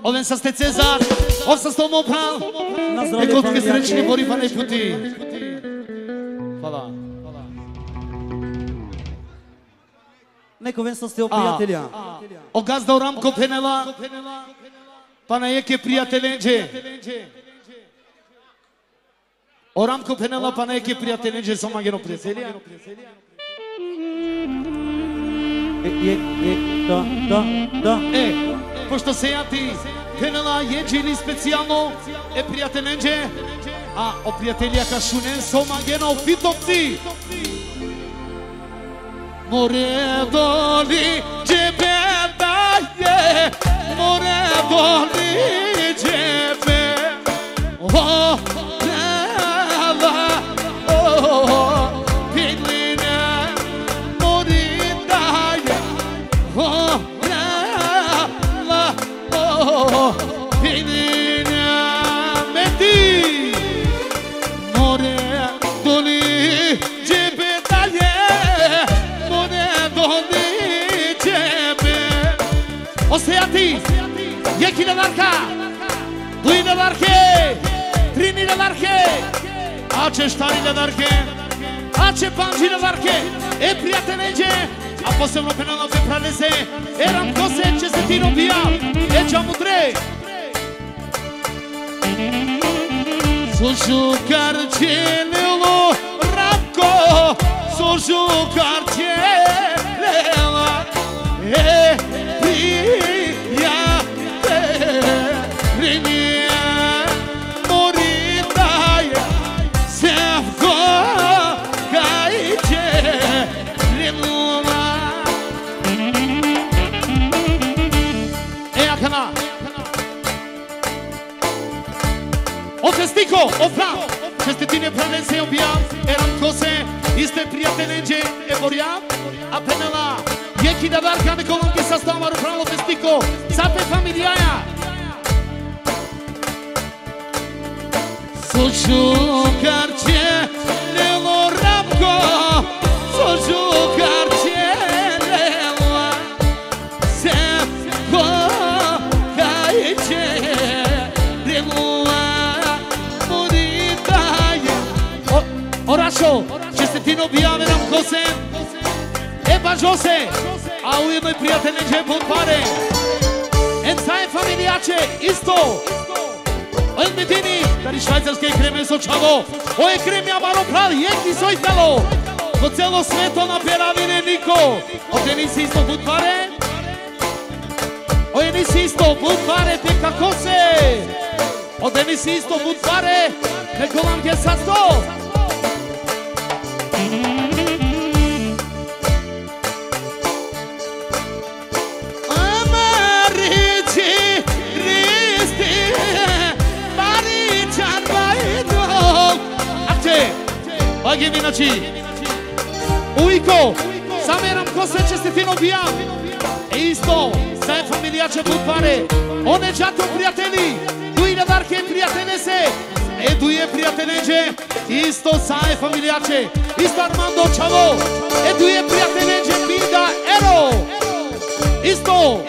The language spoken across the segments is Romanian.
Овен са сте Цезар, ов са стомо прав, е котки сречни бори па не пути. Фала. Неко вен са сте пријателја. О газда Орамко Пенела, па на еке пријателенџе. Орамко Пенела, па на еке пријателенџе со магено пријателија. Да. Пошто се јати Пенела јеđili специјално е пријателенџе, а о пријателија Шунен со магено фитовци. Море доли джебе даје, море доли джебе, о, нела, о, пидлине, мори даје, о, нела, о, пидлине, мети, море доли джебе даје, Osejati, jeki nadarka, dui nadarke, trini nadarke, ače štari nadarke, ače panđi nadarke, e prijatelenđe, a posebno Penela pe pranese, e Ramko se česetino bija, e čamudre. Sužukar čelelo Ramko, sužukar čelela, e Festico, opra, čestitine pranese objam, Ramko se, iste prijatelenđe, e borjam, a Penela, jeki da darka nekolonki sa stamaru pravo Festico, sape familijaja. Sužukarče, Lelo Ramko, sužukarče, Lela, se kokajče, Orašo, čestitino bijave nam kose, e bažose, a ujedno i prijateljenđe pod pare. En saje familijače, isto. O en medini, dari švajcarske kreme so čavo, o je kremja malo pravi, jeki so italo. Po celo sveto na peravine niko, o te nisi isto pod pare, o je nisi isto pod pare, te kako se, o te nisi isto pod pare, neko vam je sa sto. Agi minači, ujko, same Ramko se čestitino bijam, e isto, saje familijače bud pare, one džato prijatelji, duj nadarke prijatelje se, e duje prijateljeđe, isto saje familijače, isto Armando Čavo, e duje prijateljeđe, Binda Ero, isto,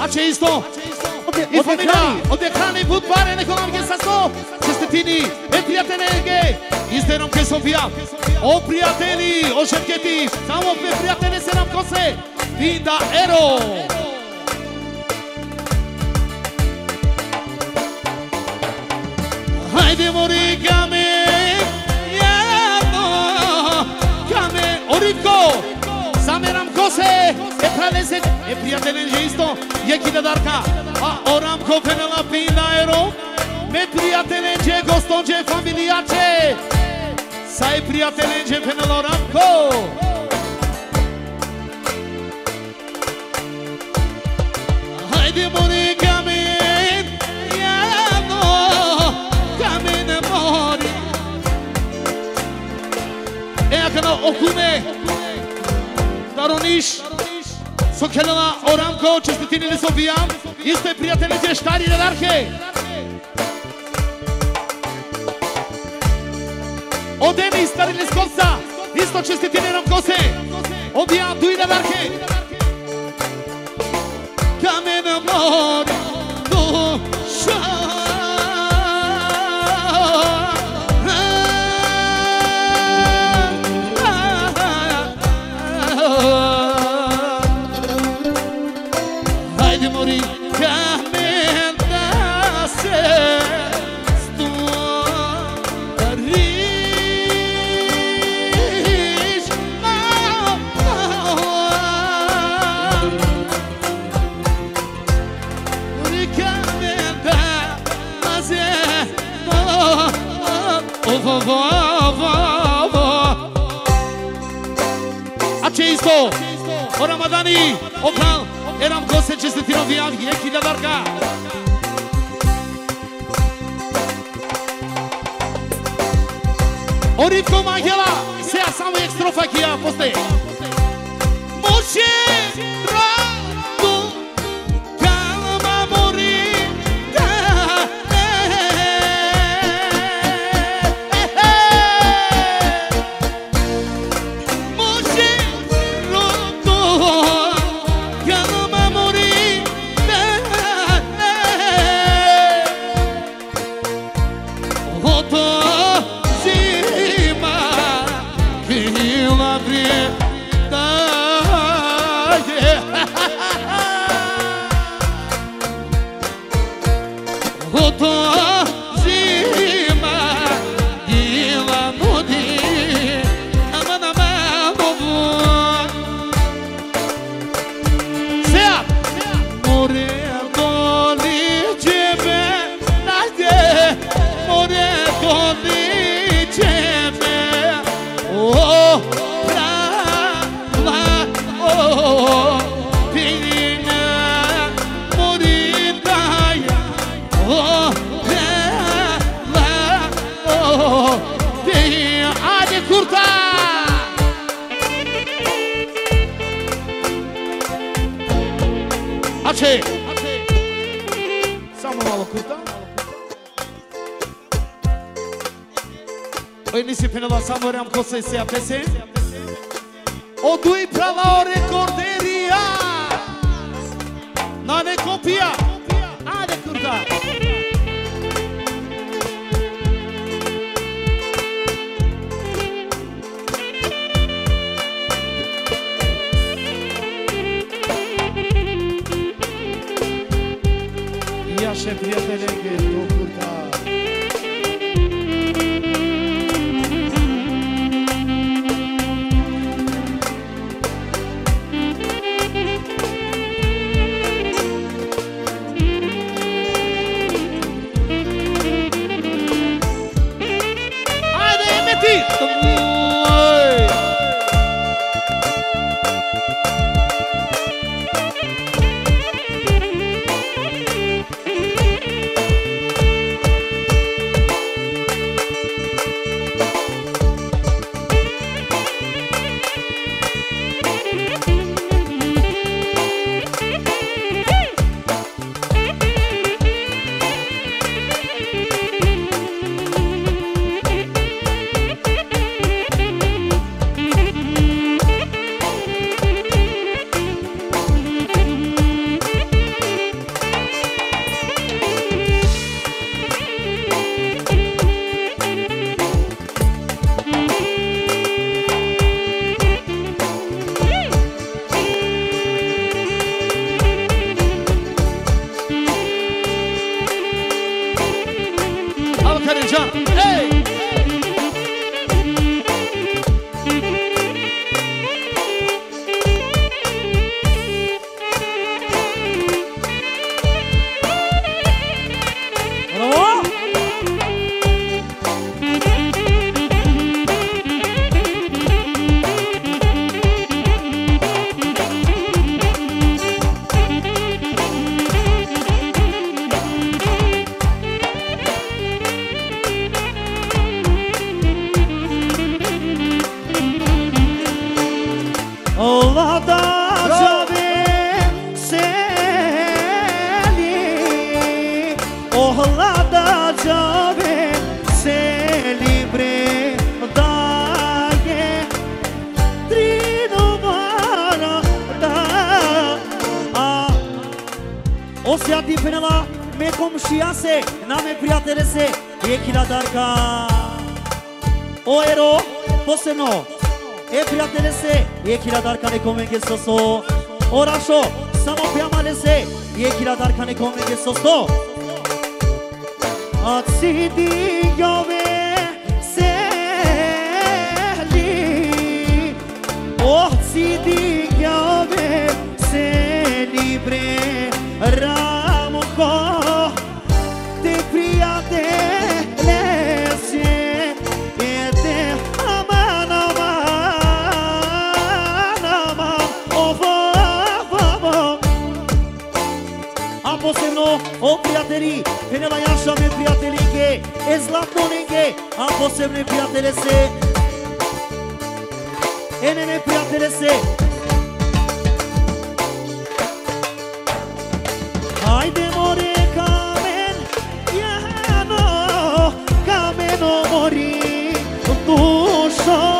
a če isto, I familia, od ekrani bud pare, neko nam je sa sto, čestitini, e prijatelje, iste nam ke so bija, o prijatelji, o šerketi, samo pe prijatelje se nam kose, Binda Ero. Hajde mori kamen, jedno, kamen, Orivko, same nam kose, e pranese, e prijatelje isto, jeki da darka, a Oramko Penela Binda Ero, me prijatelje, gostonđe, familijače, saj prijatelje, Penela Oramko. Hajde mori kamen, jedno, kamen mori. E akana okume, Daroniš, Sokelana Oramko, čestitini li sobijam, isto je prijatelje štari redarke. Odeni stari Leskovca, isto čestitini nam kose, obijam tu i redarke. Aceisto, o Ramadani, o plan, eram goste ce se tinoviam, e chile darga. O ritmo Magela, se a samo extrofa aqui a poste. Moche, rado, calma morir. Ace! Samo malo kurta. Oi, nisi penela samo eram cosa se apese. O dui pra la recorderia. Na ne copia. Ade kurta. Iașe, prietene, că e o curta. Haide, meti! Soso orasho samo piamalese ye kiradar kane komenge sosto atsidi yove seli atsidi yove seli bre ramuko te priate lese ete amana o prijatelji, Penela Janša me prijateljinke, zlatnonenke, a posebne prijatelje se, nene prijatelje se. Hajdemo re kamen, Jano, kameno mori dušo.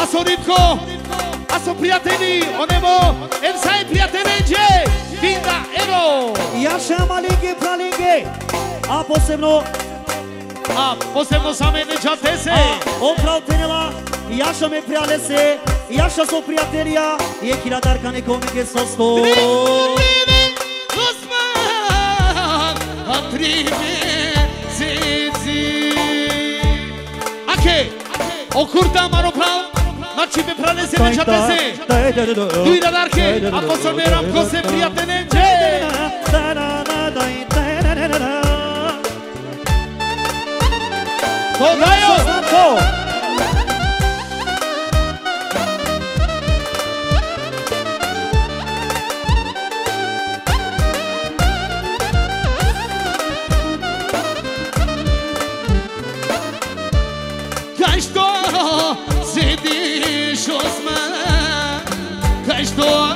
Aso Ripko, aso prijatelji, onemo, ensaj prijateljenđe, Vinda, Ero. Jaša malinke, pralinke, a posebno same neđate se. Oprav Penela, Jaša me prijale se, Jaša so prijatelja, je hiladarka nekomike so sto. Trine, Osman, a 3 meseci. Ake, okurta maroprav. Znači me pranese, nećate se. Duj da darke, ako sam ne ramko se prijateljenđe. To dajo! Kaj što sediš Osman, kaj što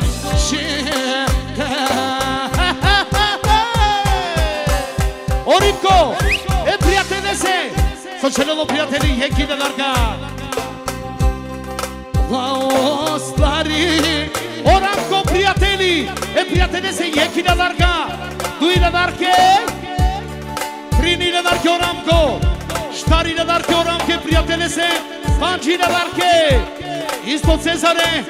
čeka. O Ripko, prijatelje se, sočelilo prijatelji, jekine larga. O stvari, o Ramko prijatelji, prijatelje se, jekine larga. Dujine larke, trinine larke o Ramko. Štarine larke o Ramke, prijatelje se, pančine larke. Ispod Cezare,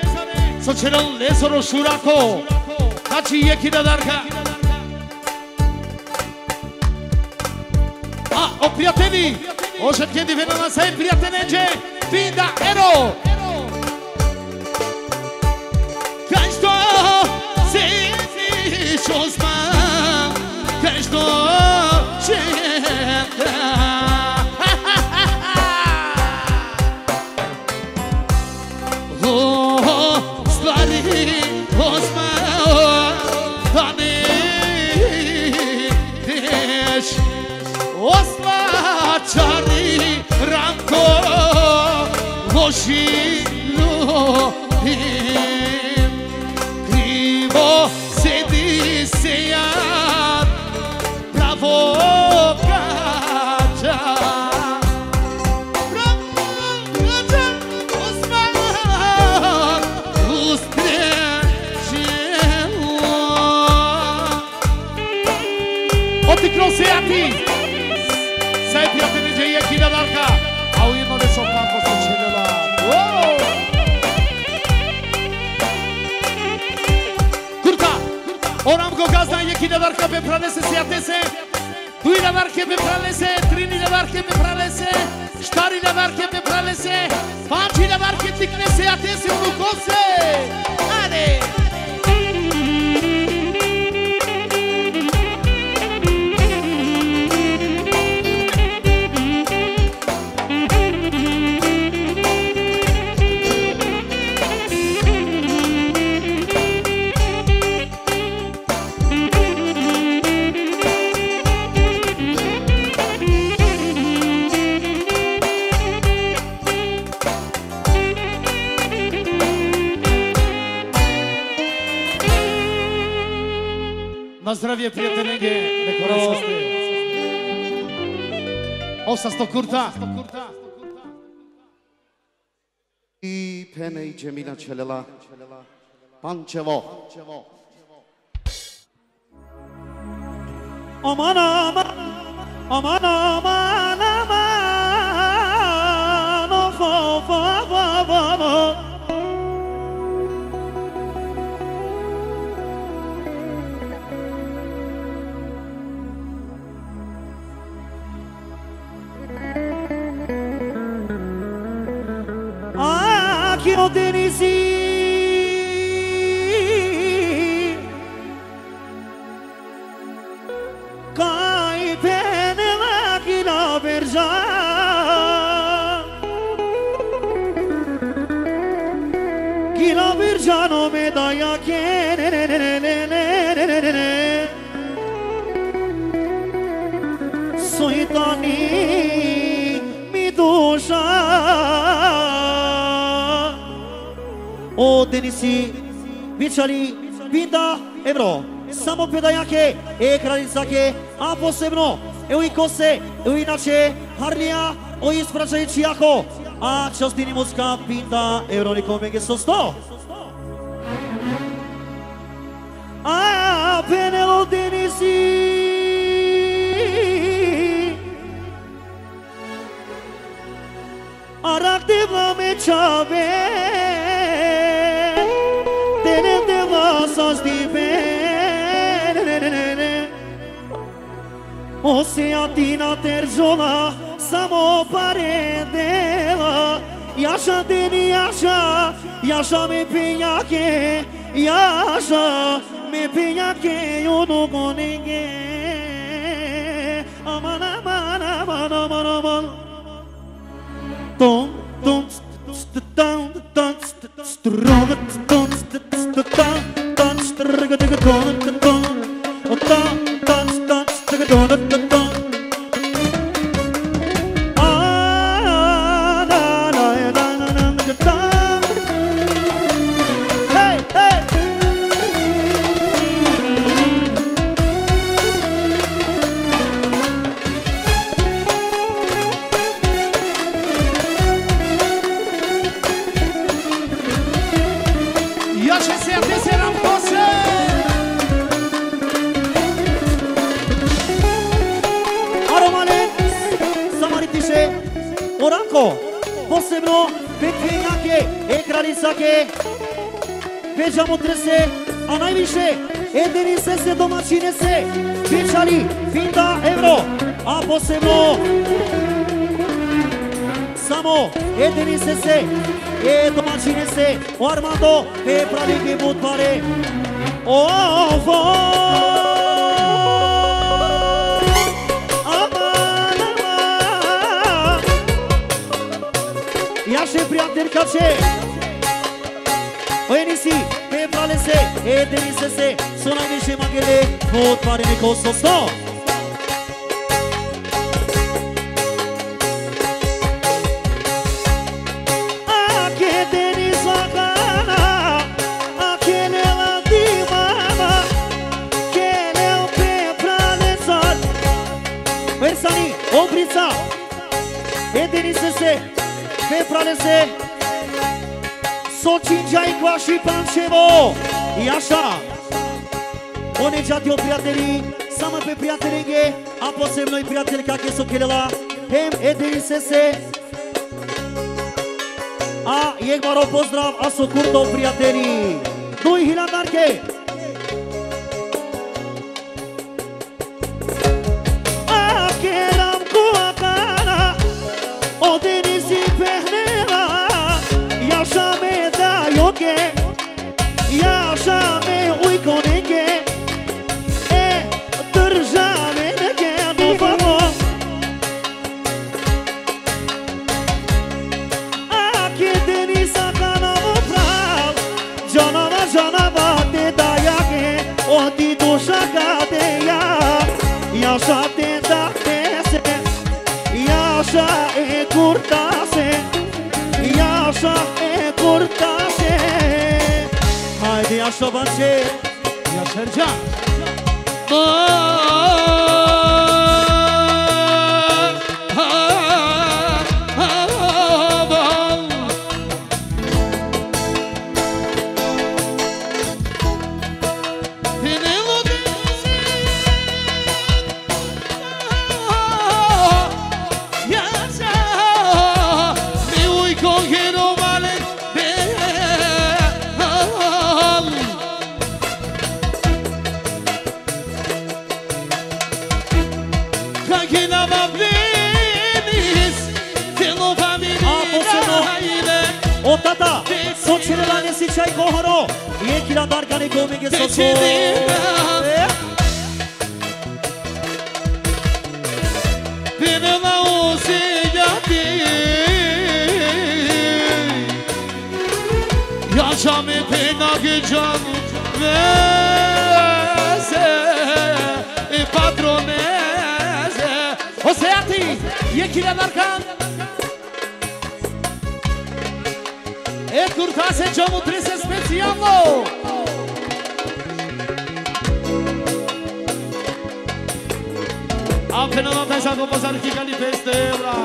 sočelilo Lesoro Šurako. Znači jekine larga. O prijatelji, o žetkendi venona sa prijateljenđe, Vinda, Ero. Kaj što sediš Osman, kaj što čeka. O stvari Osman, da ne ideš. Oslačari Ramko, voši ljubim. Krivo sedi sejat, pravo gađa. Pravo gađa, Osman, ustreženo. Otikro sejati. Sai prijatelji je kina larka, a u jedno deso kako se činila. Kurta, Oramko gazda je kina larka, be pranese sejate se. Dujine larke be pranese, trinine larke be pranese, štarine larke be pranese, pančine larke tikne sejate se u kose. Ade! Na zdravje prijateljenge, neko razvoste. Osa sto curta. I penei Gemina Celela Pancevo. Aman aman aman aman aman of of of of. Aqui o Denisi cai bene la chi la verja no me dai a che soitani mi dusha o Denisi Vichali Pinda Evro samo pedajake e kraljica a posebno i kose inače Harlija o ispraćajući jako a častini muska Pinda Evro nikome ge sosto a penelo Denisi arak devla me čave Oseatina terzola samo paredela Yaşa deni yaşa Yaşa me peñake Yaşa me peñake Yonu konenge Aman aman aman aman aman Ton ton ton ton posebno Petrinjake, Ekralicake, Veđamo trese, a najviše Denise se domaćine se Vičali, Pinda Evro, a posebno samo Denise se domaćine se o Armando, Pravike Budpare, ovo Jaše prijateljka će Ojenisi, Peprale se, Denise se Su najviše magele, Budpare neko sosto Ake Denisa Gana Ake Nela Dimana Ke Nel Peprale sad Versani, Obrica Denise se Peprale se Socinđajkva și Pančevo I așa Oneđati o prijatelji Samo pe prijateljenge A posebno i prijatelj kake su kelela Hem Denise se A Jegmaro pozdrav A su kurto prijatelji 2000 marke A keram ku akana O Denisi pehnela Yaşa me da yoke Yaşa me uykonenge Države neke duvamo Ake Denisa kanamo prav Canava canava te dayake O ti duşa kadeya Yaşa te da tese Yaşa kurtase Yaşa kurtase Haydi yaşa bence Yaşarcan Tata, sočine la nesičaj kohoro, je kila darkani komike soso. Bine la usiljati, yaşa mi pinaki can veze, patroneze. Osejati, je kila darkan. E curtase geamul trise specialno. Appena la testa come sarchicali peste bra.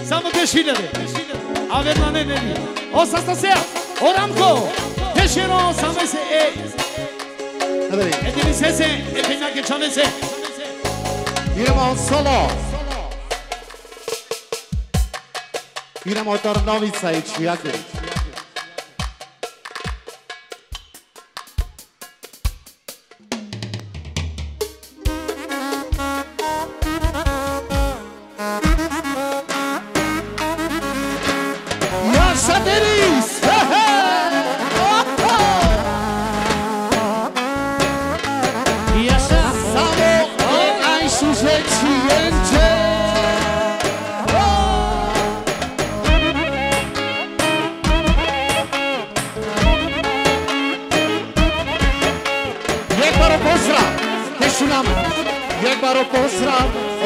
Samo deșinere. Avem la neneni. O să stasea. Oramco. Deșino samese e. E dimisese e pena che chamese. Idemo solo. Idemo Tornovica i Čijake.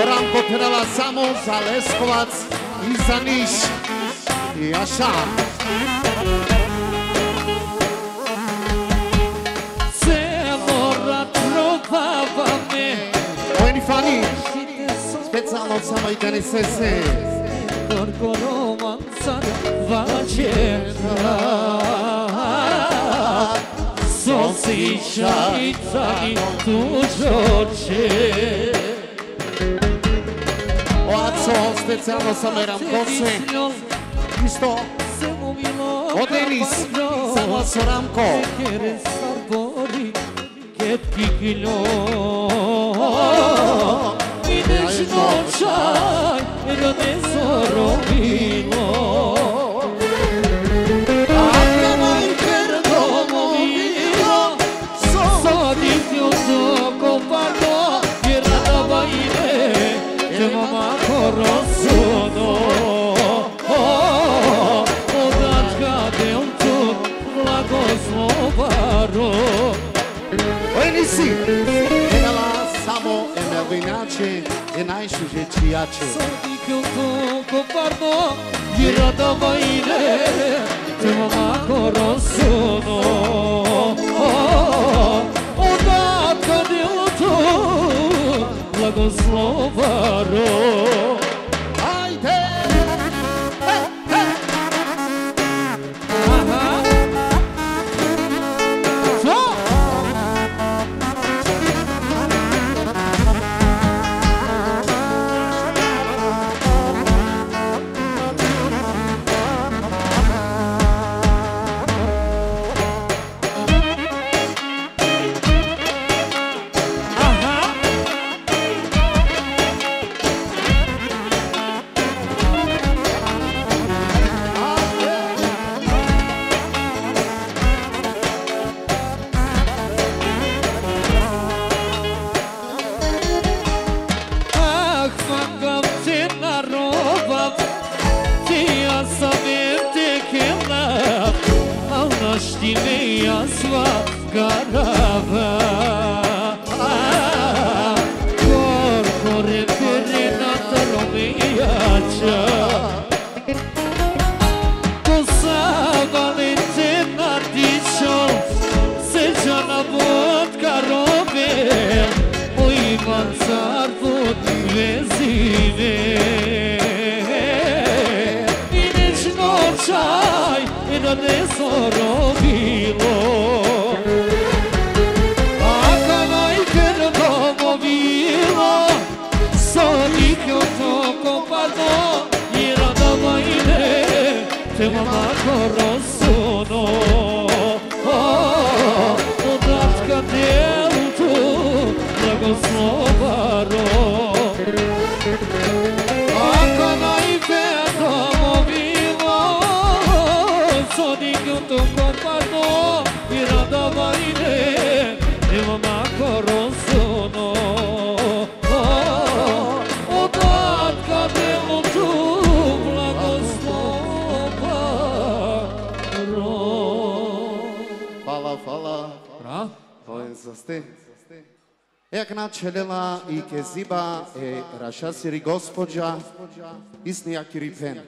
Oramco Penela samo za Leskovac i za Niš. I așa. Bojni Fani, specijalno od samo i DNSS-e. Sosíčaj tužoče. Oaco, specijalno sa Meram Kose. Isto od Denis, samo s Oramco. Ideš noćaj, rode zorovilo. Ako majker domovilo, soditi od toko parno, jer radava ide, te mama korosuno. Odačka deltu, blagoslovaro. Nisi, Penela samo emelvinače i najšuže čijače. Soditi od toko parno, jer radava ide, te mama korosuno. Odačka deltu, blagoslovaro. Ajde! Ako najpierw to mówiło, Hoenzoste. Jak načelela i keziba raša siri gospođa isnija kiripen.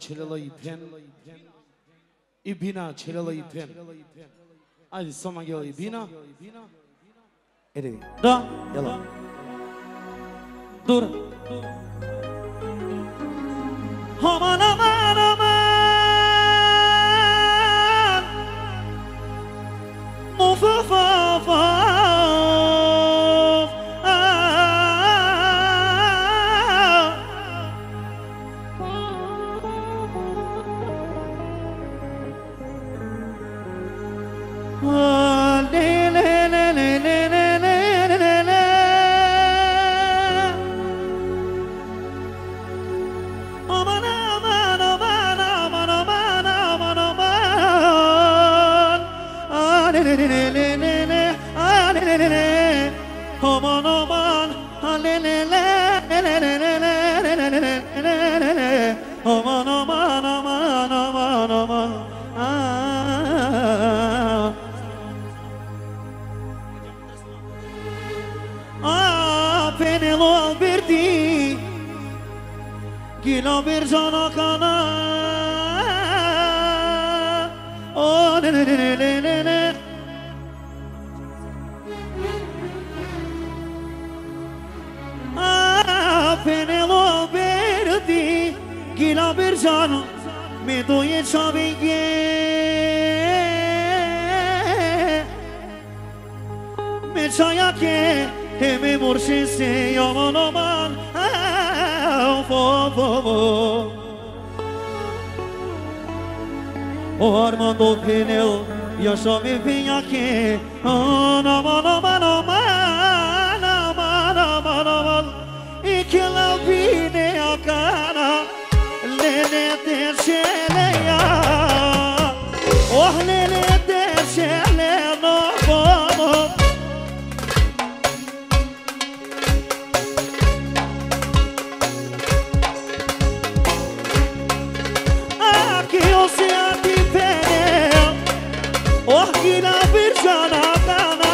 çelala ipen ibina çelala ipen hadi soma gel ibina ere Da, yalla. Dur. Aman aman aman Mufafa Aman aman aman aman aman Penelo Alberti Gila bir cana kana Oh ne ne ne ne ne ne Penelo Alberti Gila bir cana Me doye çabinge Me çaya ke Heme morşese aman aman O Armando Penel Yaşame peñake Aman aman aman aman aman aman aman İki la vine akana Lele deşele ya Oh lele deşele no bomo Oh gina bir cana kana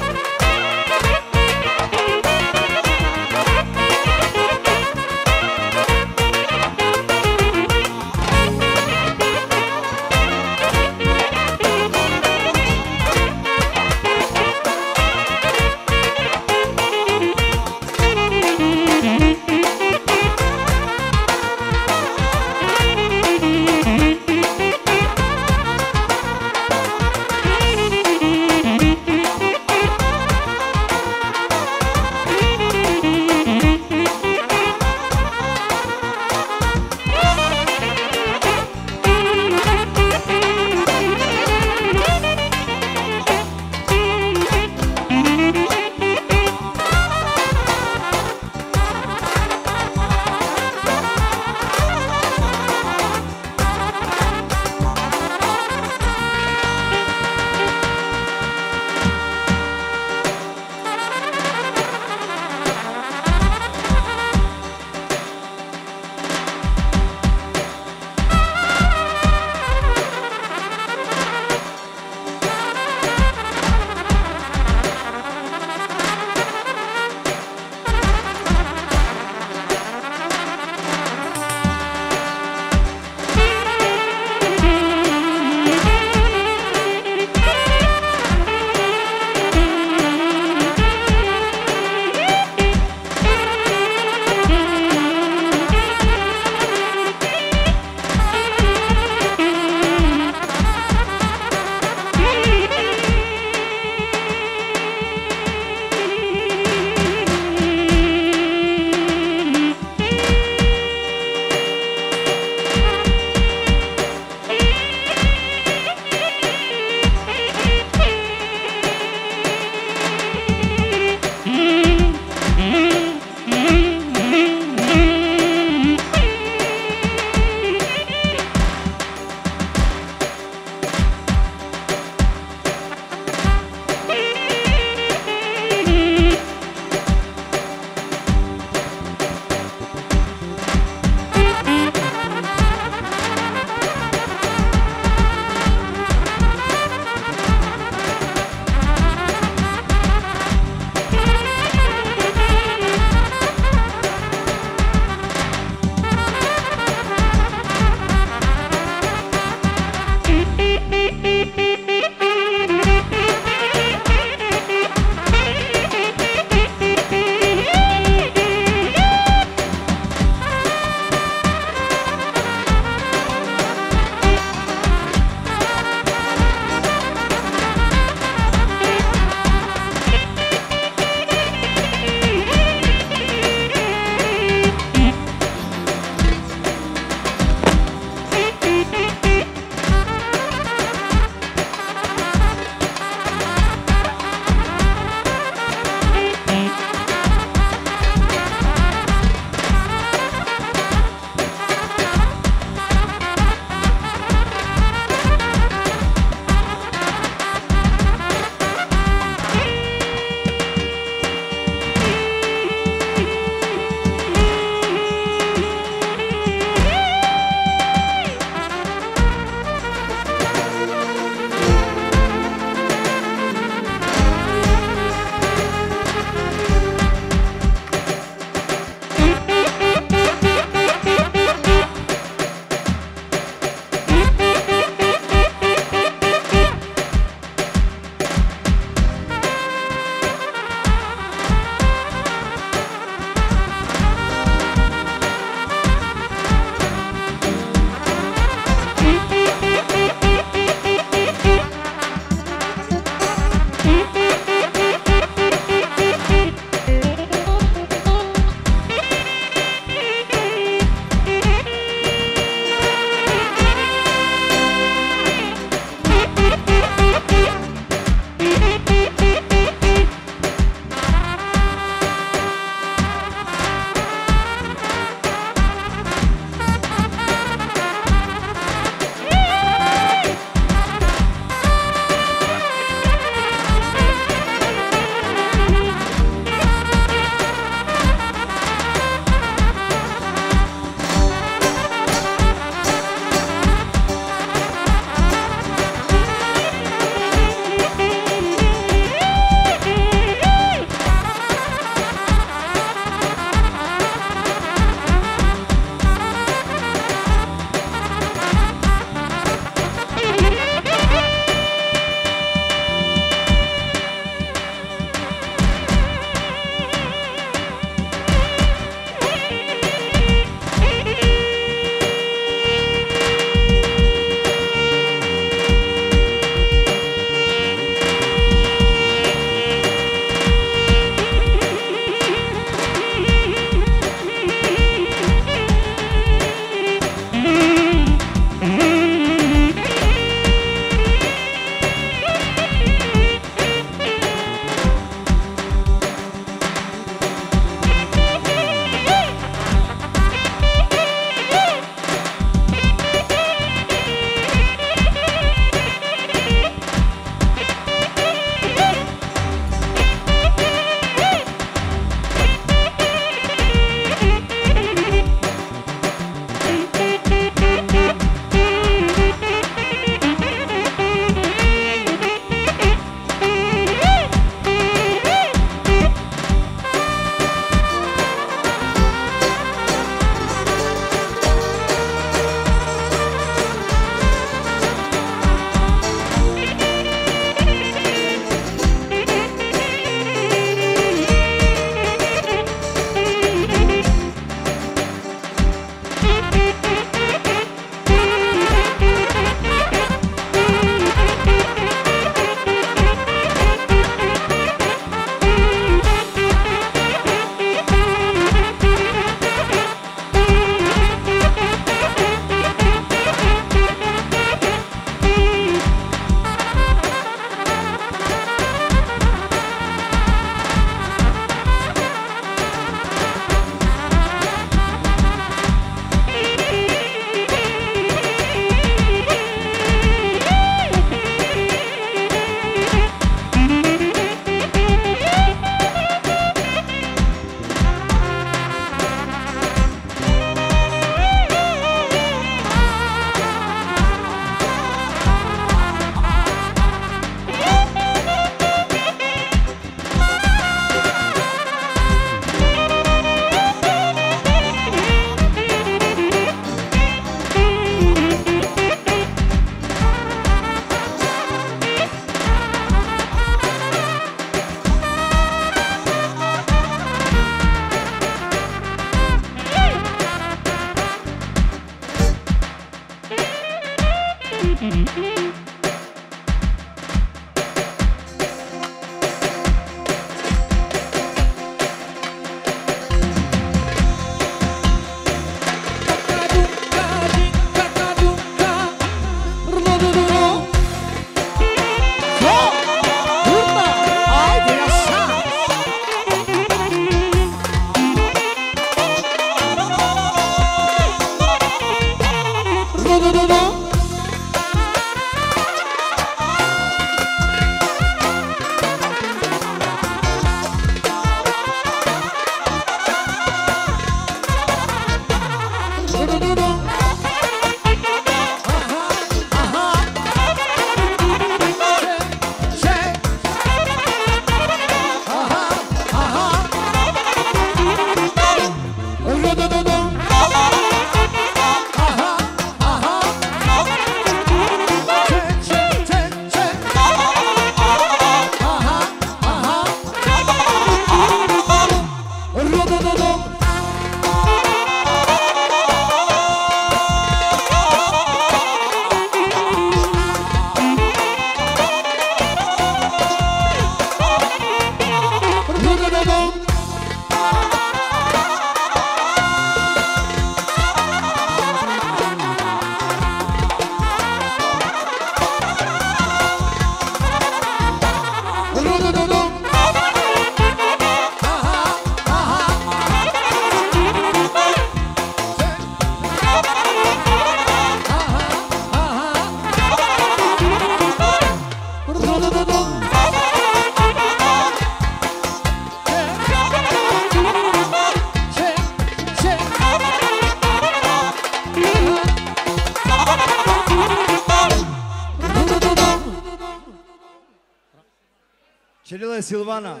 Celila Silvana,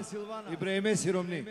Ibrahime Siromni.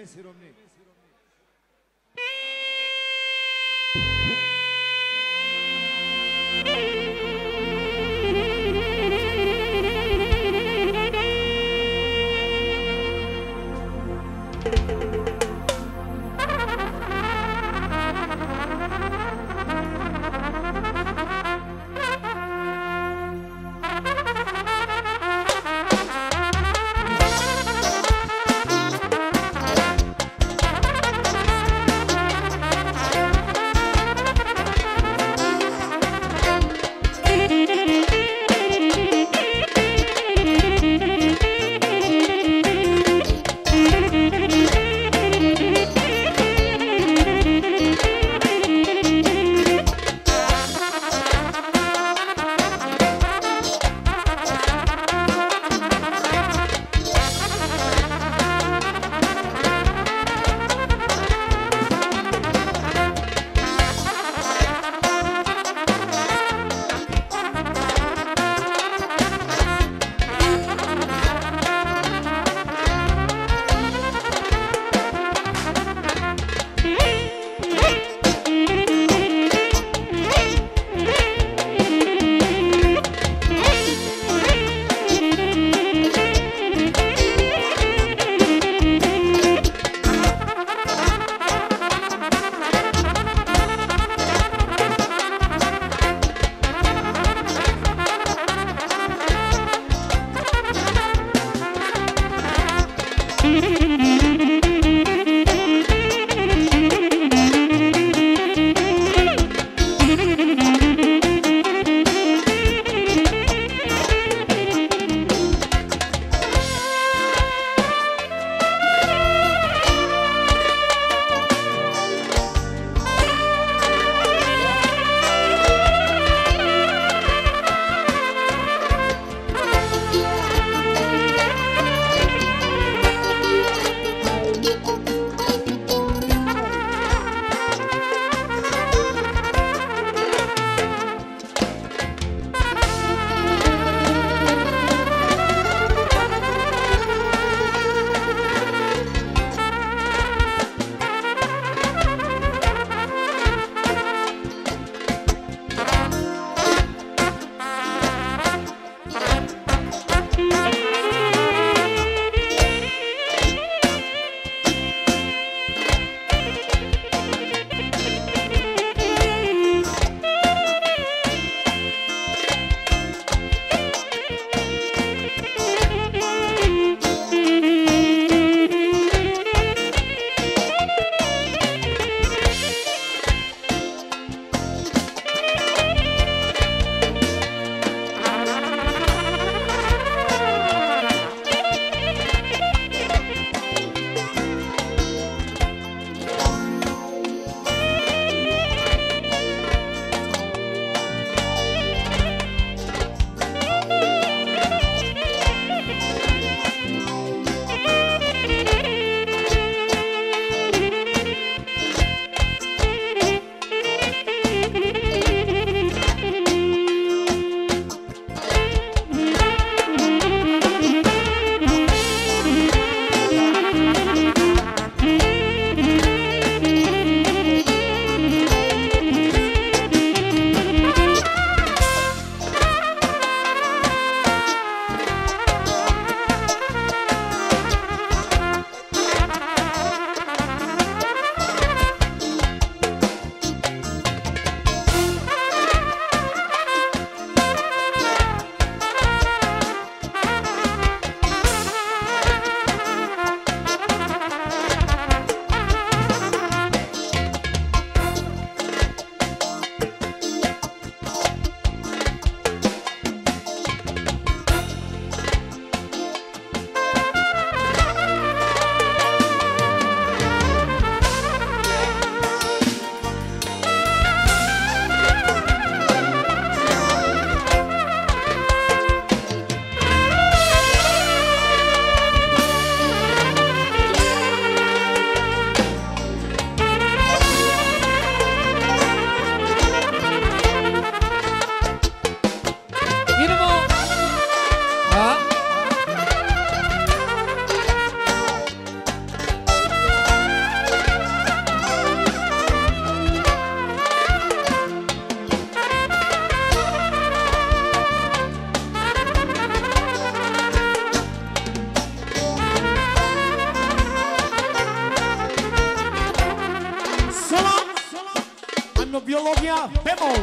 Imno biologija, bemol.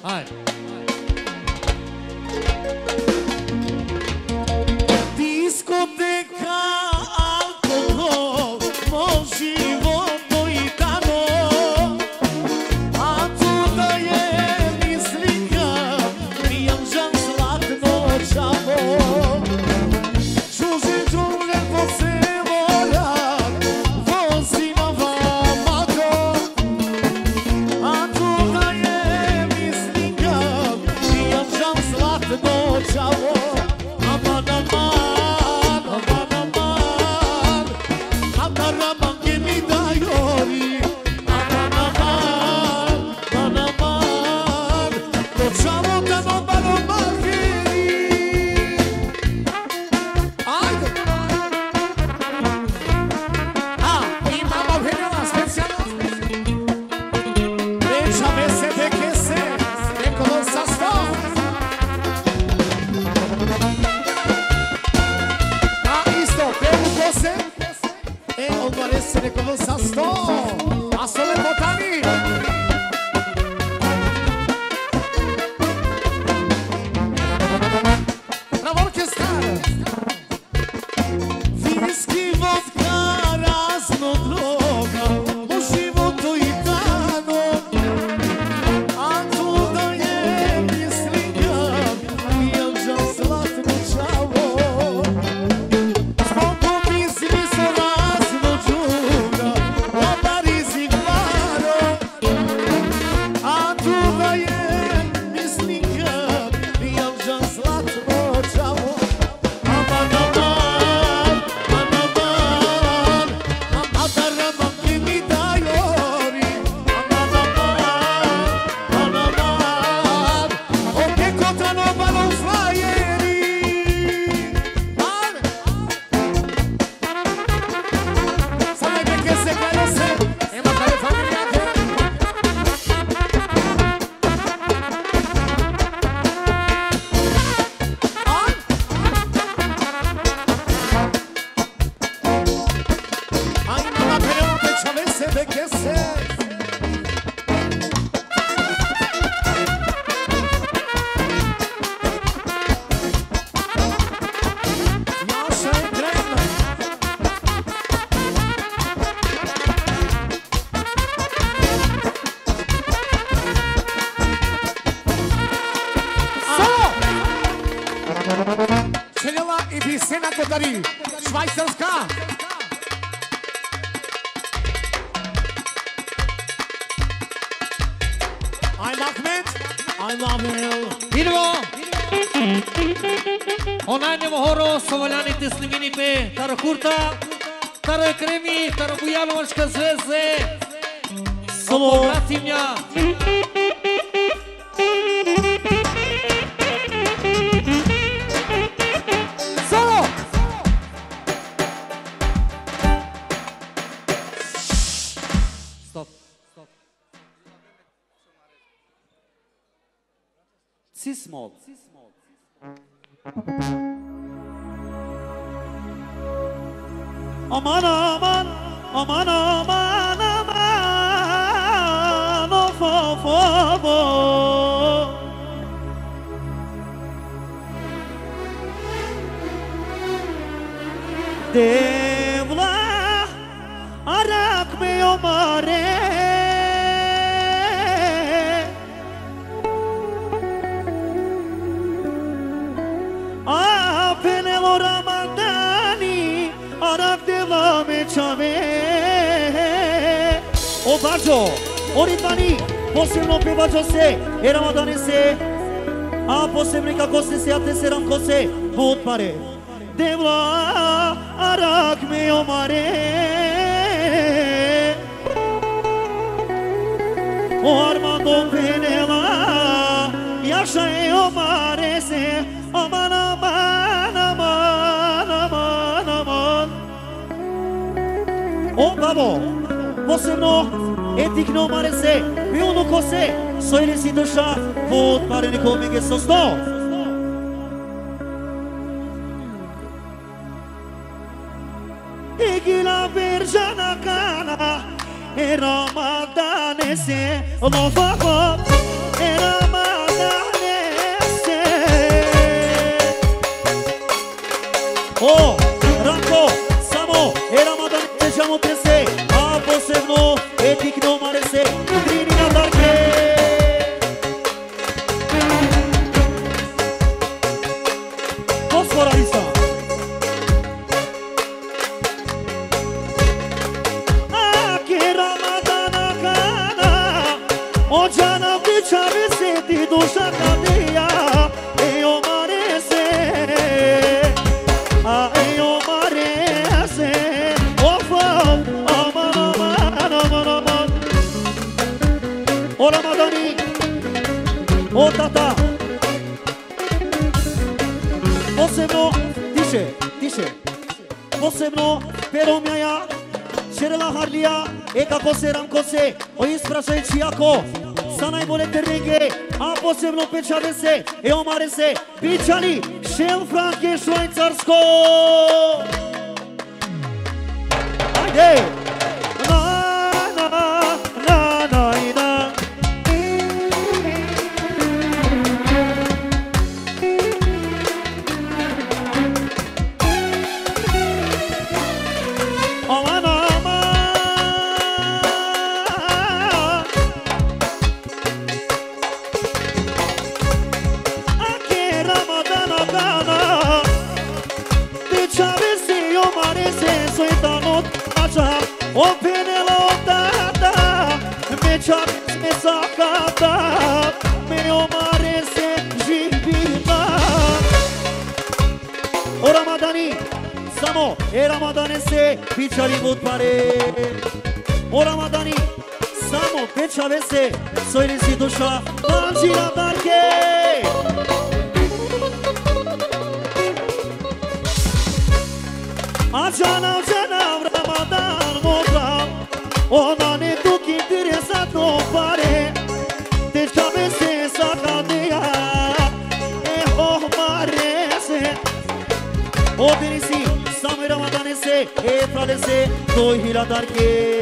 Ajde. Diskoteka, alkohol, moj život i tamo, a tu da je mi slika, pijam žan zlatno čavo. Čuži džungle po sevolja, vozi na vamako, a tu da je mi slika, pijam žan zlatno čavo. Aman, aman, aman, aman, Ataraman che mi dai ori. Aman, aman, aman, aman, Facciamo da non balomaghi. Ajde! Imamo venjela specijalno. Priča se deke se, nekolo sa sto. Odmah se nekovo sa sto, a sole potani. Bravo orkestar. Viski, vodka, razno droga, u životu i dano, a tu da je mi slika, pijam žal zlatno čavo. Čeljela i Bisena Kodari, Švajcarska. I'm Ahmed, I'm Abel. Idemo! Onajnemo horo, sovoljaните sniminite, Taro Kurta, Taro Ekremi, Taro Bujanovačka zveze. Samo Bratimlja. Cismol. Aman aman, aman aman aman, of of of of. Devla arak me omare. O Baggio, Oritani, posebno pevačo se, Ramadane se, a posebno kako se a te se ramko se, potpare. Devla, arak me omare. O Armando Penela, Jaša e omare se, aman aman aman aman aman. O babo, posebno etikno mare se, pilno ko se, sojri si duša, potpare nekome ge so sto. Igi la verja na cana, e Ramadane se lo fa e Ramadane se oh Ranko samo e Ramadane se siamo prese a posebno e tikno mare se trini na darke Fosforalista Ocana biçare seti duşa kadıya Eyo marese Eyo marese Of aman aman aman aman O Ramadani O tata Posebno tiše Posebno pero mjaja Šerela Harlija, e kako se Ramko se, o isprašajući jako, sa najbolje terenge, a posebno pečave se, e omare se, pičani, Shell Franke Švajcarsko! Ajde! O penela odată, mecea me sacata, me o mare se jibina. O Ramadani, samo, e Ramadane se pičari bud pare. O Ramadani, samo, pečave se, sojni si duša, manđina darke. Ađana, Ramadan moram Ona ne duk interesantno pare Tečave se sakadija oh mare se Odini si same Ramadane se frale se 2000 darke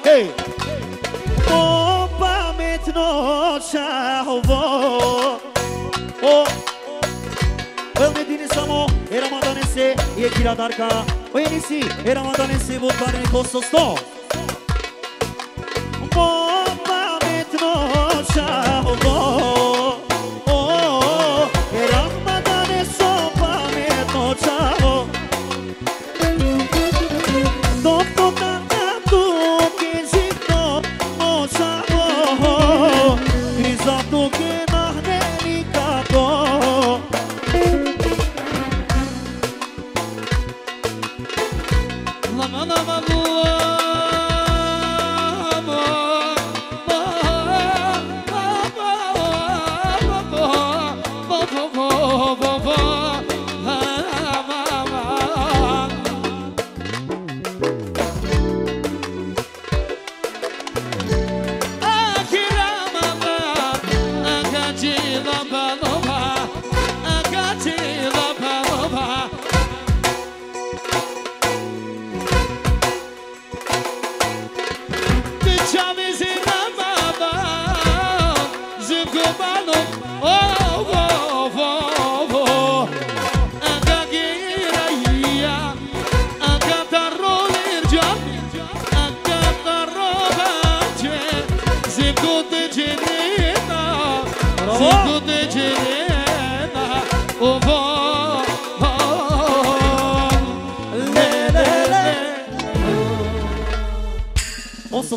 Hey! E Ramadane se e Kiradarka O Enisi e Ramadane se vod barne kosto sto Bomba metno čavo E Ramadane so pametno čavo Dotto tanto che zitto no čavo I zato che nahne nikako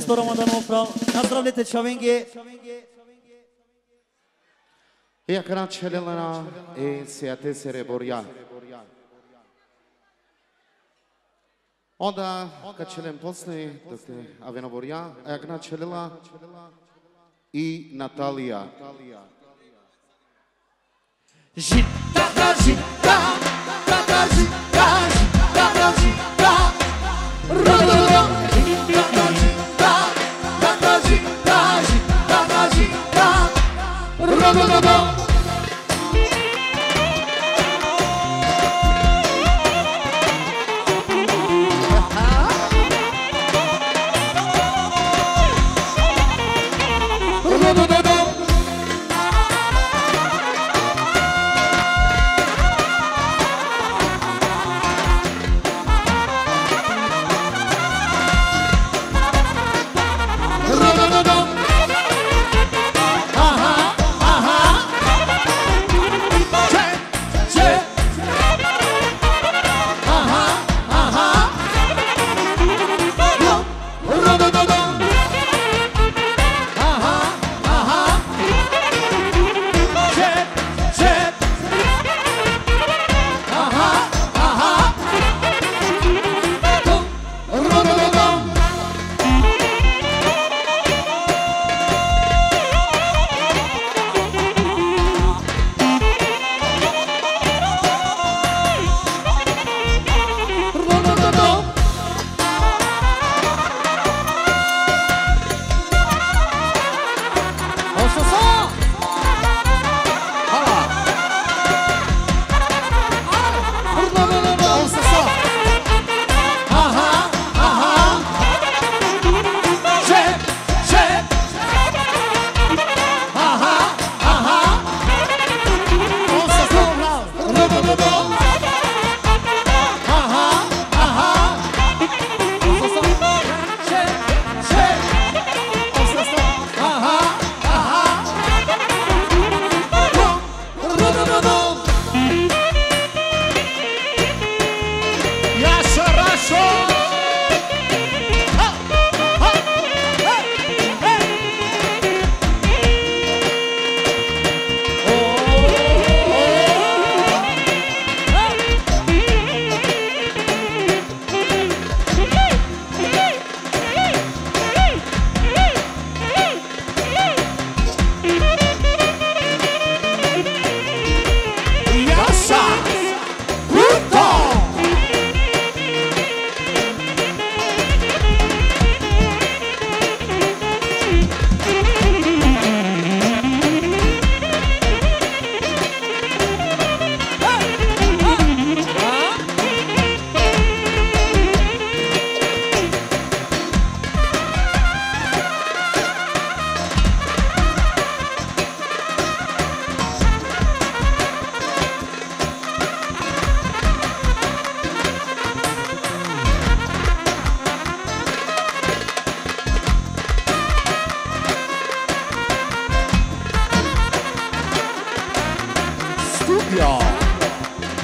Sto Ramadanov prav, nazdravljajte Čavenge. Jak načelila i sjate se reborja. Onda, kad čelem posle, aveno borja, jak načelila i Natalija. Žita, žita, žita, žita, žita, žita, rodolom, žita, žita, žita, žita, žita, žita,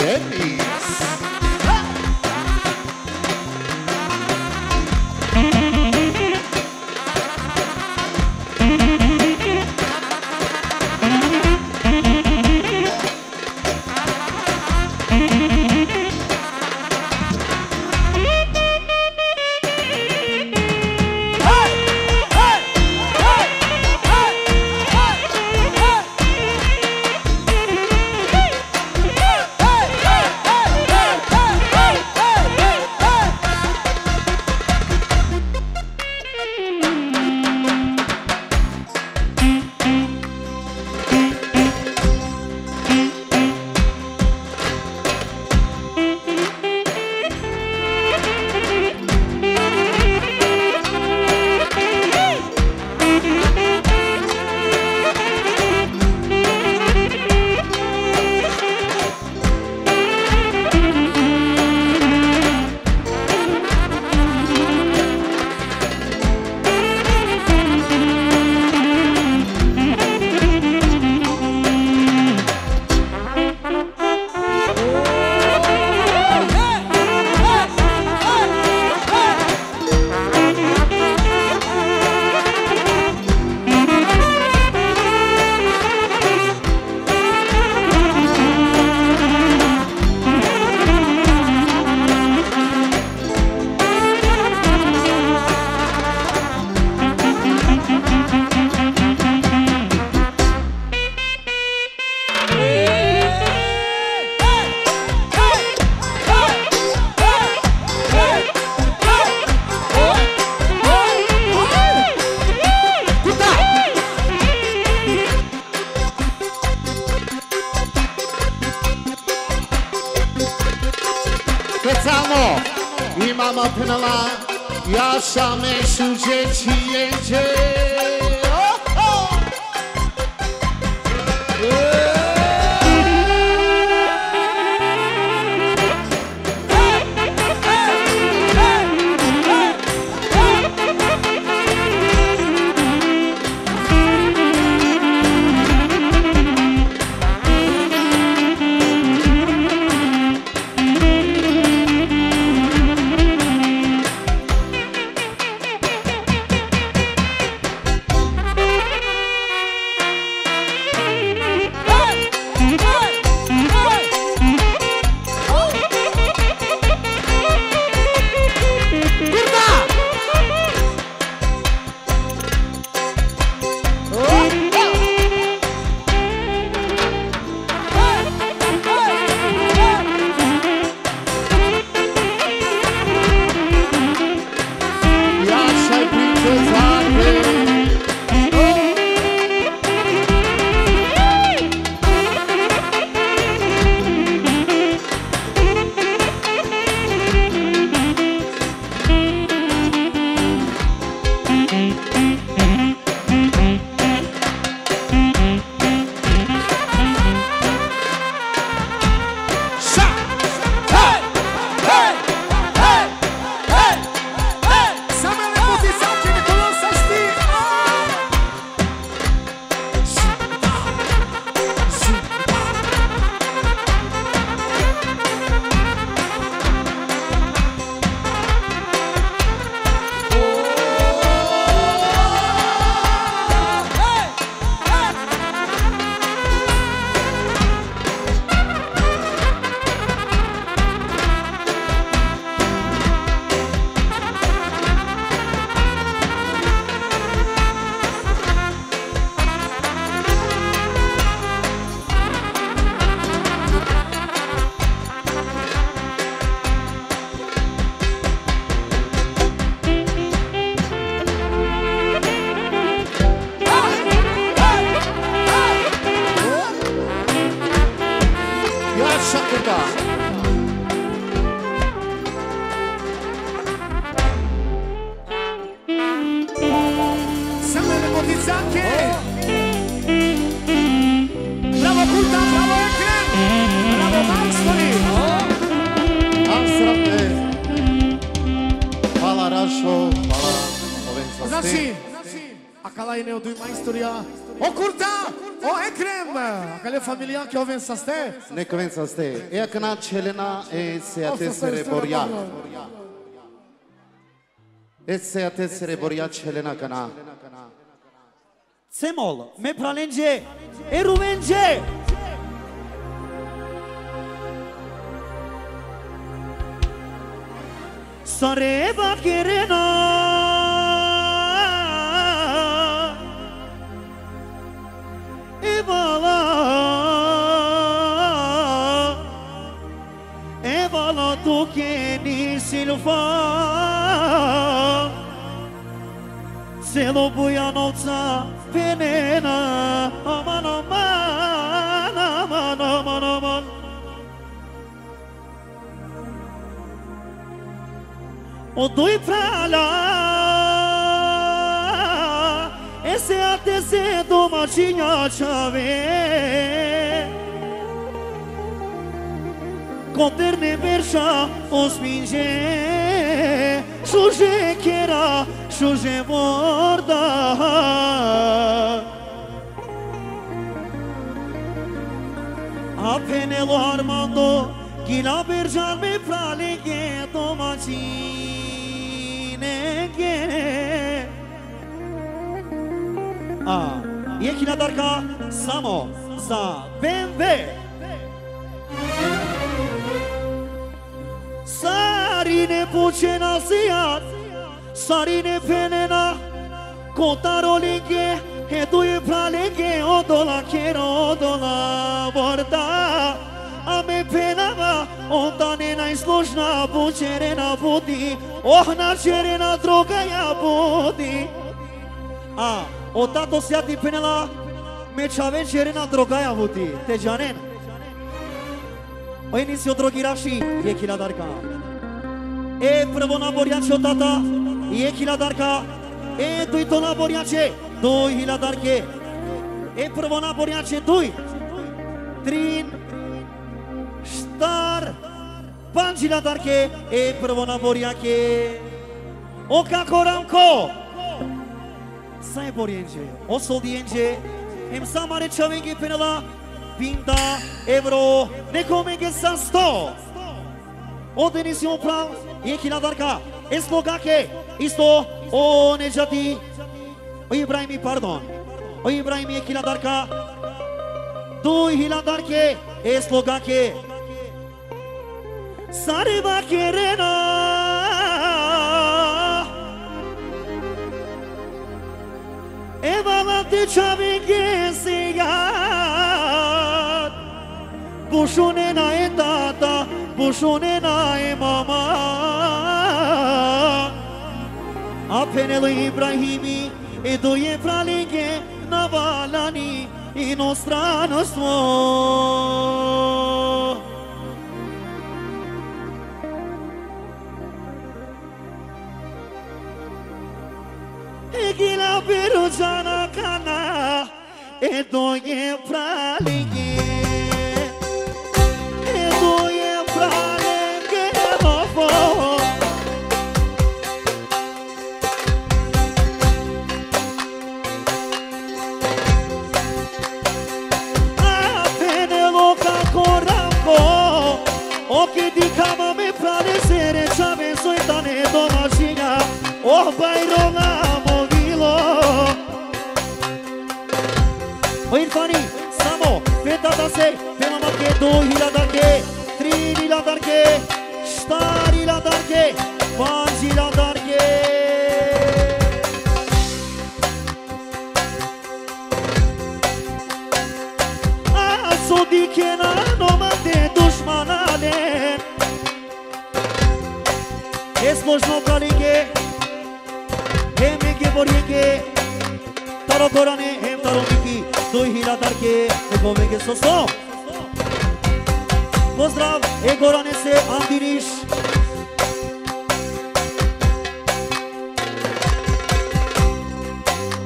Denis. Specijalno imamo penala, Jaša Mešuđe Čijeđe. Znači, a Kalaj ne odujma istorija. O kurta! O Ekrem, aquele familiar que ouvem sa ste? Neka vem sa ste. E a cana Chelena e se a te Sereboria. E se a te Sereboria Chelena cana. Semol, me pralenge, e ruvenge. Sareva Kirena Evala tu che ni silfa Se lo buia nozza venena Aman aman aman aman aman O doi prala Ese ate se domacinha chave Conterne verșa o spinge Șuje chera, șuje vorda Apenelo Armando Ghila berjar me praleghe domacine ghe E chila darca Samo Sa BMW Sarine pucena siat Sarine penena Contaro lighe E due praleghe Odola chero odola vorda Ame penava Ondane na isložna Bučerena budi Ohna čerena droga ja budi O tato siati penela Me čave čerena droga ja budi Te janen O inisi o drogiraši Je kila darka E prvo naborjače o tata Je kila darka E duj to naborjače Duj hila darke E prvo naborjače duj Trin Star Panjila darke E prvo naborjake O kako ramko Sai borjenje O soldijenje Em samare čavengi penela Pinda Evro Nekomenge sa 100 O Denisimo prav E kila darka E slogake Isto O Nejati O Ibrahimi pardon O Ibrahimi e kila darka Duj hila darke E slogake Sareva Kirena Evala te čavinge sigat Bušunena e tata Bušunena e mama Apenelo Ibrahimi E doje pralinge Navalani Inostranstvo Gila Perujana Kana E doje pralinge E doje pralinge Hofo Apenelo kako ramko Oki di kama me prale sere Čave sojtane domašinja Oh bajroga O Irfani, Samo, Petata se, Pela Marke, 2 hila darke, 3 hila darke, 4 hila darke, 5 hila darke. Asodikena nomade dușmanale Esmoșno pralinge, Hemenge borjenge, Taro korane, hem taro miki Doi hila darke, ne pomenge soso Pozdrav, e gorane se Andiriš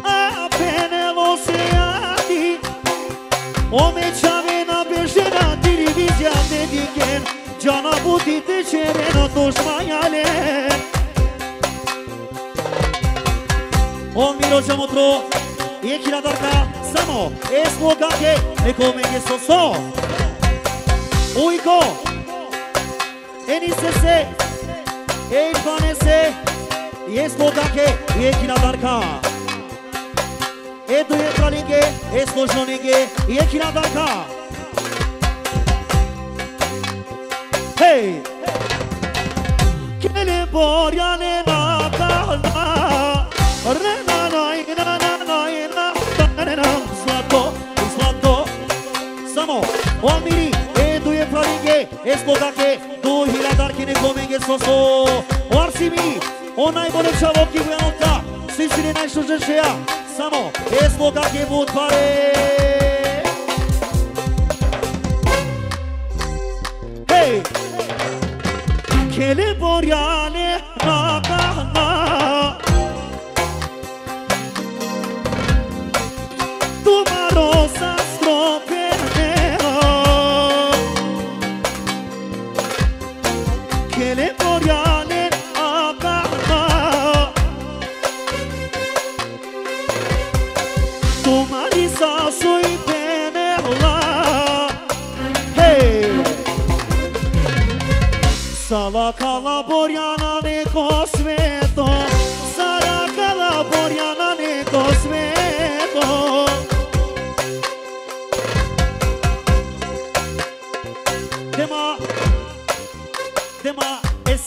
A penelo se adi Ome čavena bežena Televizija dediken Cana buti te čerena Toșmajale O Miro Čamotro e kiladarka, samo, esmogake, nekomenge soso. Uiko, enisese, eidvanese, esmogake, e kiladarka. Edu je pralinge, esložonenge, e kiladarka. Hey! Kele borjane na kalma, rena na zlato, zlato. Samo, o amiri, edu je pralinge, esmogake, tu hiladarki nekomenge soso. O arsimi, o najbolje čavoki bujanota, svi si ne najšužešeja. Samo, esmogake bud pare. Hey! Kele borjane na kalma, tu marosa stropeno. Kele borjane na kalma, tu marisa sui penela. Hey! Salakala borjana neko sveto, salakala borjana neko sveto. Dema es.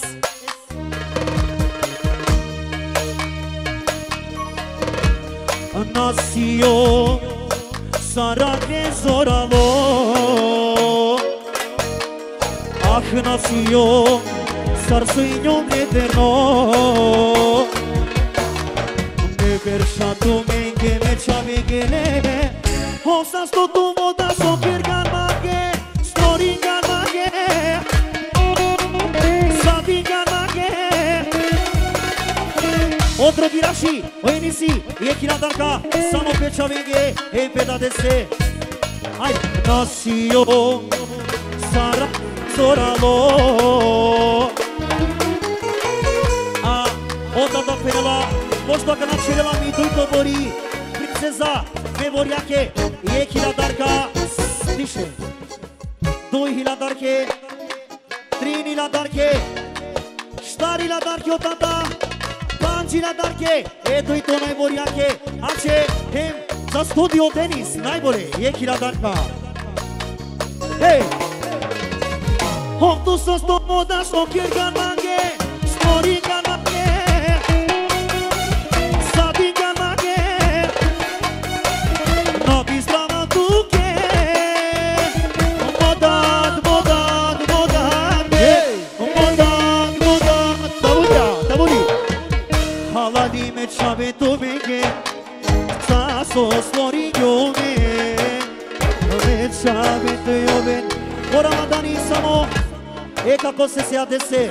Nacio sarake zoralo. Ah, nació sar sueño eterno. Me persatu menge me chavegele. Hosas to tu moda so kirgan mage, storingan mage, sabingan mage. Otro virashi, o enisi, e kiladarka, samo pe chavenge, e pedadese. Ai, nació sara Soralo. A odată penela, pošto că načerela mi dujto bori, princeza memoriake, e hiladarka, stiše. 2000 3000, 4000 odată, 5000, e dujto memoriake, ace hem za studio tenis, najbolje, e hiladarka. Hej! Hoptu sos to moda što kirgan mange, storingan mange, sabingan mange. Novi strana tuke, modat, modat, modat, modat, modat. Taburi. Haladi me čave to vege, sa sos storinjove, me čave to jove. O Ramadani samo, e kako se sjade se.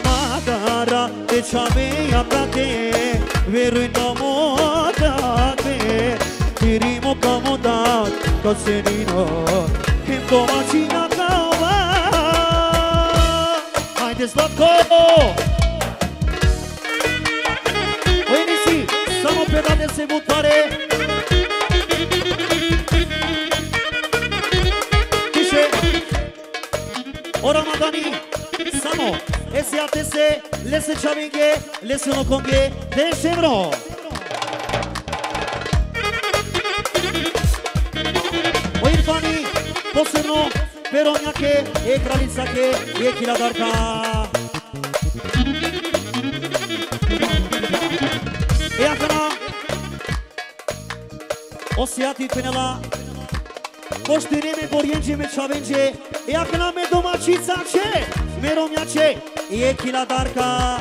Magara, te čaveja prate, veruj na modate. Tirimo kamo dat, kad se nino, hem domaćina kava. Hajde Zlatko! Ojeni si, samo pedade se butare. O Ramadani, samo, SATC, lese chavenge, lese nokonge, 10 euro. O Irfani, posebno, peronjake, e kralicake, e kiladarka. E akana, osjati penela, poštireme borjenđe me čavenđe, e akana me domaćica će, me romjače, e kiladarka,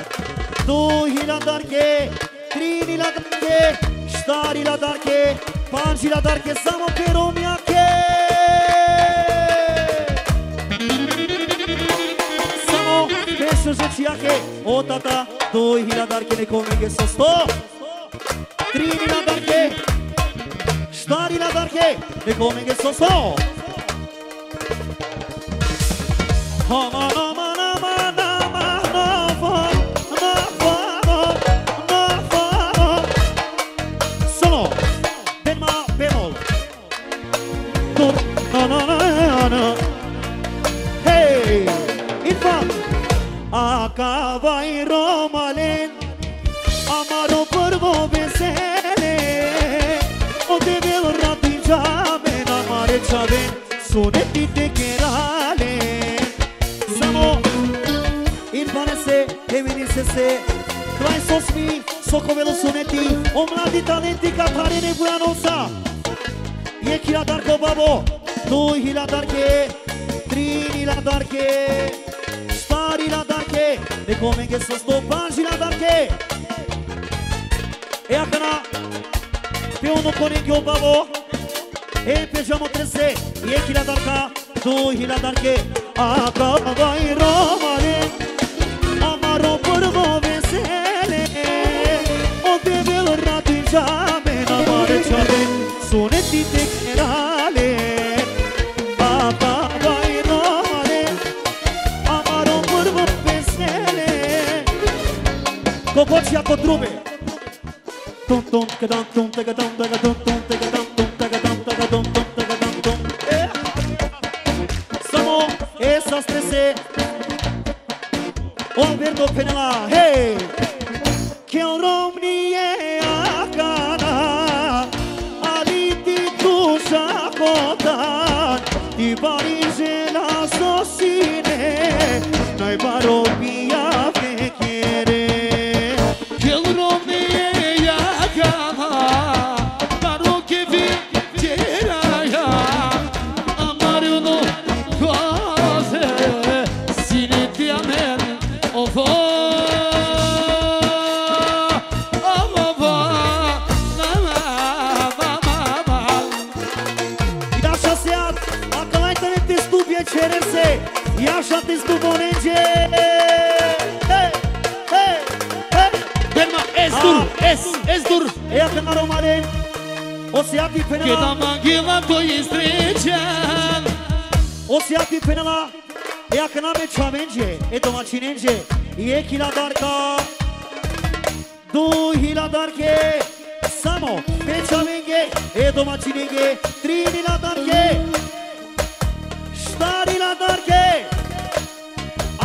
2000, 3000, 4000, 5000, samo pe romjake. Samo pe šužećijake, o tata, 2000 nekomenge sa 100, 3000, 4000, nekomenge sa 100. Aman aman aman aman aman, aman, aman. Sono Acaba-i Romalen Amaro prvo vesele O te vel ratinjamen Amare čaven Sunetite kerale Samo Irfane se, Eminise se Tvai sosmi, Sokovelo suneti O mladi talenti Katarine Bujanonsa Je hiladarko babo 2 hiladarke 3 hiladarke 4 hiladarke Ne comenge să sto 5 hiladarke E acana Pe unul conenghi o babo E pe geamul trese E hiladarka 2 hiladarke Acaba-i Romale Amaro prvo vesele O te vel ratinjamen Amare čaven Sunetite kerale Acaba-i Romale Amaro prvo vesele Cococia cu trube Tum tum tăgădam tum tăgădam tăgădam tum tăgădam tum tăgădam tăgădam tum tăgădam tum Samo esa strese O verdo penela hey Che Romnie acana Aliti tu shakotan Di barije la sosine Noi barobia vecchiere Che Romnie acana Barocche vecchiera Amare no cose Sineti amen O vo Cerese, Iașa te stubonege Hey, hey, hey Derma, esdur, esdur Ea că n-a romalen O să ia pe Che da manghila to istrećan O să ia pe penela Ea că n-ame čavenge E domaćinenge E hiladarka 2 hiladarke Samo pe čavenge E domaćinenge 3 hiladarke Stari la darke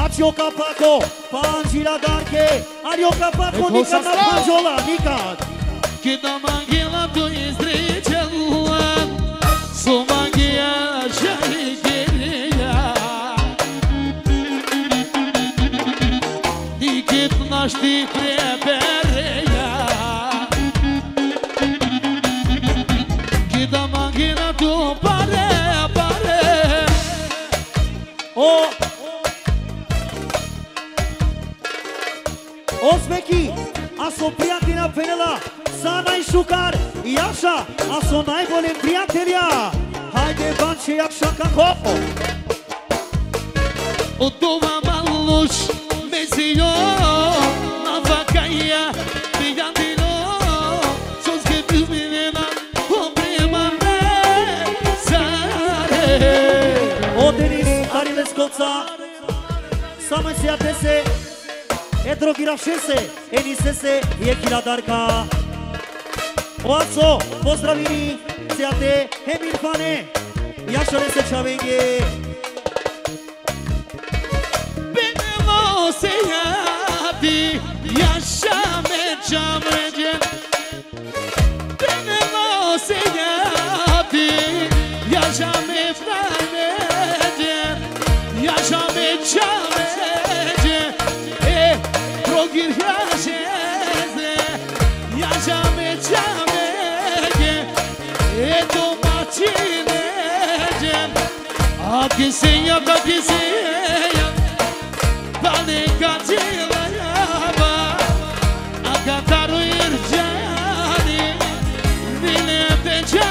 Acio capaco Pangi la darke Ario capaco Nica na panjola Nica Che da manghila to istrećan Su manghia šarigeria Dikit našti prebereja Che da manghila to pare Osmeki, aso prijatina penela Sana i šukar, Jaša Aso najbolje prijatelja Hajde banče Jaša kako O doma maluš Mezio Na vakaja Prijateljo Soske ljubimena Oprema me Zare O Denis, Ari Leskovca Samo se jatese Edro Girašese, Enisese, je hiladarka Oaco, pozdravini, Seate, Emir Fane, Jašare se čavenge Benelo se jadi, Jaša me čavenge Benelo se jadi, Jaša me čavenge Jaša me čavenge Drogir jažeze, jaža me čamege, domaćineđe, a kisenja, pa neka cijela java, a kataru irđani, vile teđa,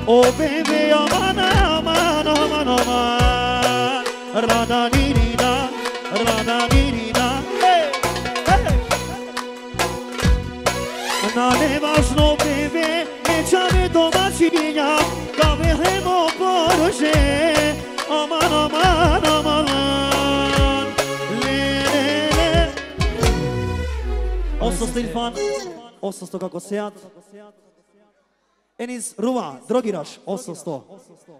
O bebe aman aman aman aman Rada nirida Hey hey Nane važno bebe Nećame domaćinja Kave hemo porože Aman aman aman Le Osso Ilfan Osso kako sejat Enis Ruva, drogiraš, 800